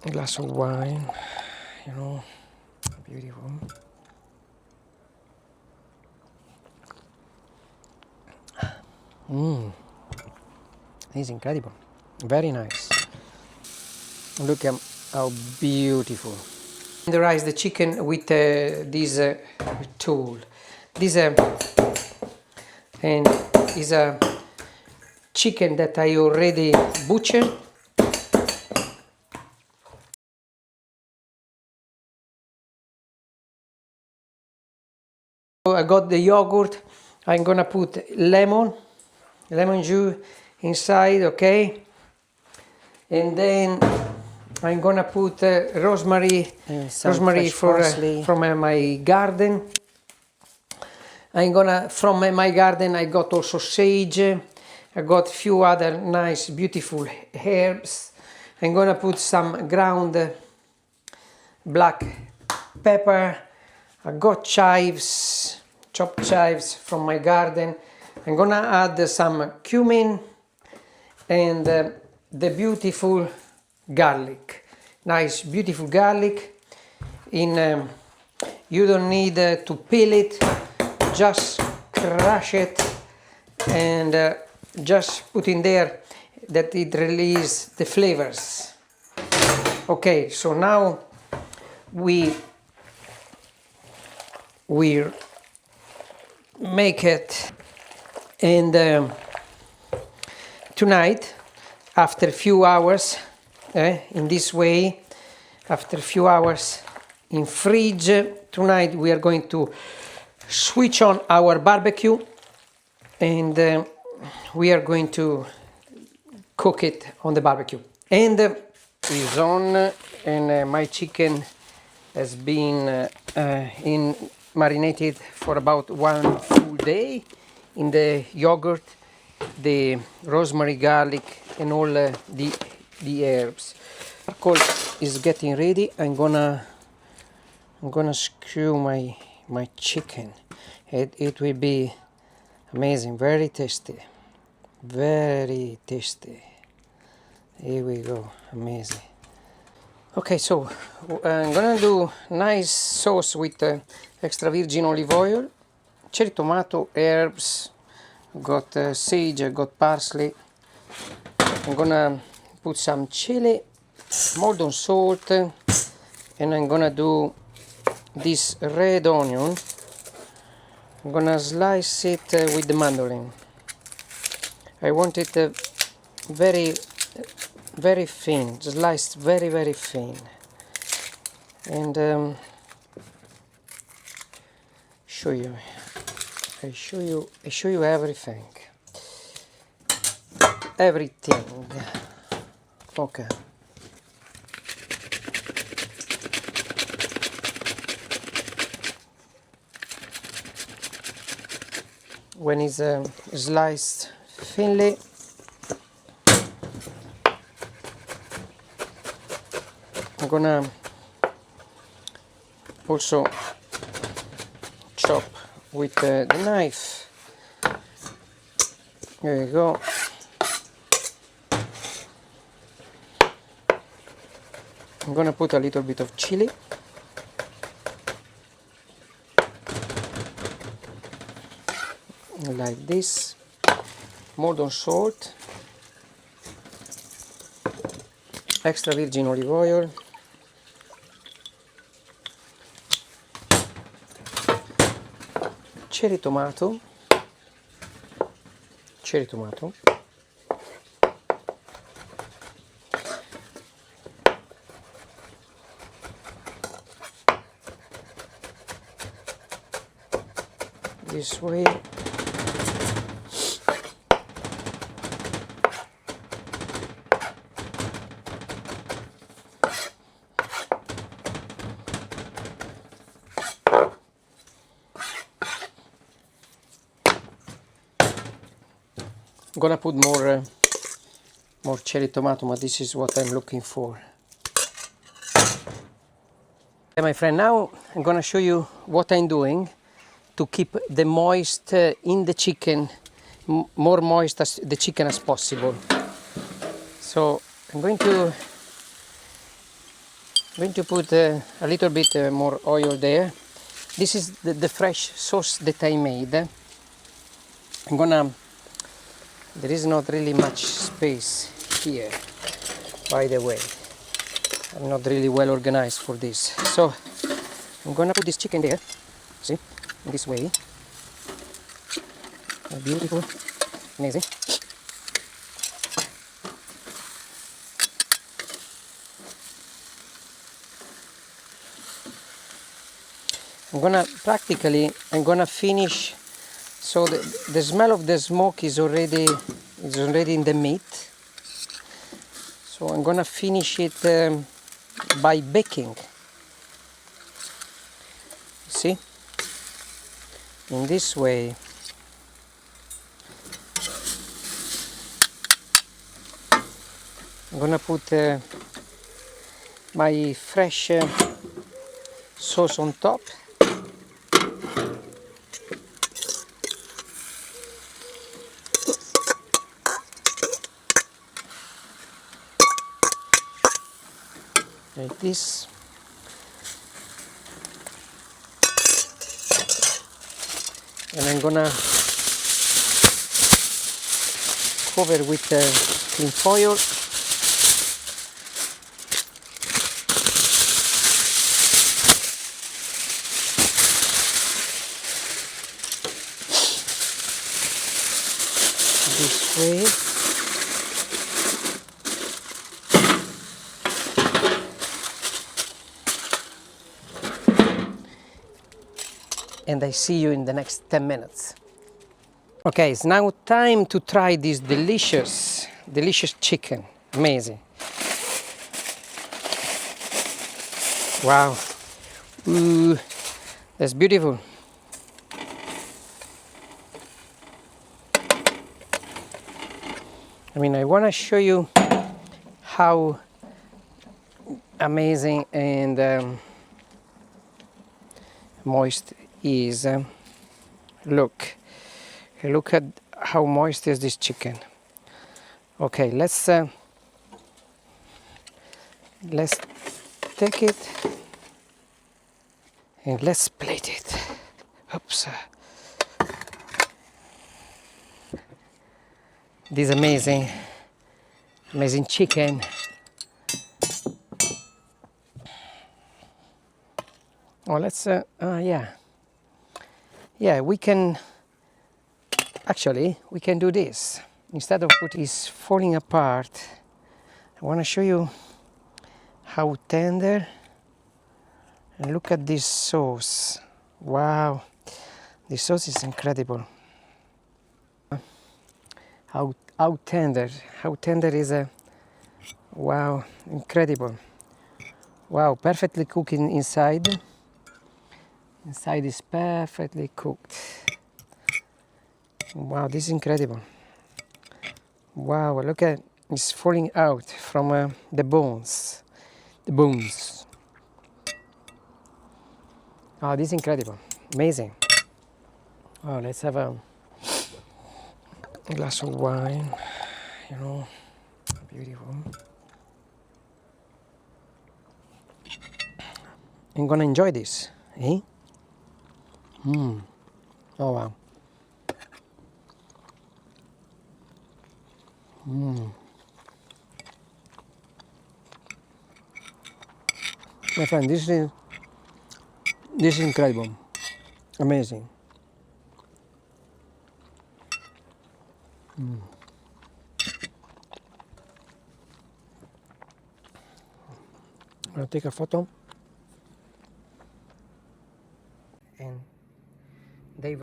a glass of wine, beautiful. It's incredible, very nice. Look at how beautiful. Tenderize the chicken with this tool. This and is a chicken that I already butchered. So I got the yogurt. I'm gonna put lemon juice inside, okay? And then I'm gonna put rosemary from my garden. From my garden I got also sage. I got a few other nice beautiful herbs. I'm gonna put some ground black pepper. I got chives, chopped chives from my garden. I'm gonna add some cumin and the beautiful garlic, nice beautiful garlic. You don't need to peel it, just crush it and just put in there that it releases the flavors. Okay, so now we make it, and tonight, after a few hours, in this way, after a few hours in fridge, tonight we are going to switch on our barbecue and we are going to cook it on the barbecue. And it's on, and my chicken has been marinated for about 1 full day in the yogurt, the rosemary, garlic, and all the herbs. Charcoal is getting ready. I'm gonna screw my chicken. It will be amazing, very tasty, very tasty. Here we go, amazing. Okay, so I'm gonna do nice sauce with extra virgin olive oil, cherry tomato, herbs. Got sage, I got parsley. I'm gonna put some chili, more salt, and I'm gonna do this red onion. I'm gonna slice it with the mandolin. I want it very thin, sliced very thin. And I show you everything. Okay. When it's sliced thinly, I'm gonna also chop with the knife. There you go. I'm gonna put a little bit of chili. Like this. More salt. Extra virgin olive oil. Cherry tomato. This way. I'm gonna put more cherry tomato, but this is what I'm looking for. Okay, my friend, now I'm gonna show you what I'm doing to keep the moist in the chicken, more moist as the chicken as possible. So I'm going to I'm going to put a little bit more oil there. This is the fresh sauce that I made. I'm gonna, there is not really much space here, by the way. I'm not really well organized for this. So I'm gonna put this chicken there, see, in this way. Beautiful, amazing. I'm gonna finish, so the smell of the smoke is already in the meat. So I'm gonna finish it by baking. See? In this way. I'm gonna put my fresh sauce on top. Like this. And I'm gonna cover with tin foil. This way. And I see you in the next 10 minutes. Okay, it's now time to try this delicious chicken. Amazing. Wow. Ooh, that's beautiful. I mean, I want to show you how amazing and moist is. Look at how moist is this chicken. Okay, let's take it and let's split it. Oops. This amazing chicken. Oh, let's yeah, we can do this. Instead of putting it falling apart, I want to show you how tender. And look at this sauce. Wow, this sauce is incredible. How tender is a, wow, incredible. Wow, perfectly cooked inside. Inside is perfectly cooked. Wow, this is incredible. Wow, look at, it's falling out from the bones. The bones. Oh, this is incredible. Amazing. Oh, let's have a glass of wine. You know, beautiful. I'm gonna enjoy this. Eh? Oh, wow. My friend, this is incredible. Amazing. I'm gonna take a photo.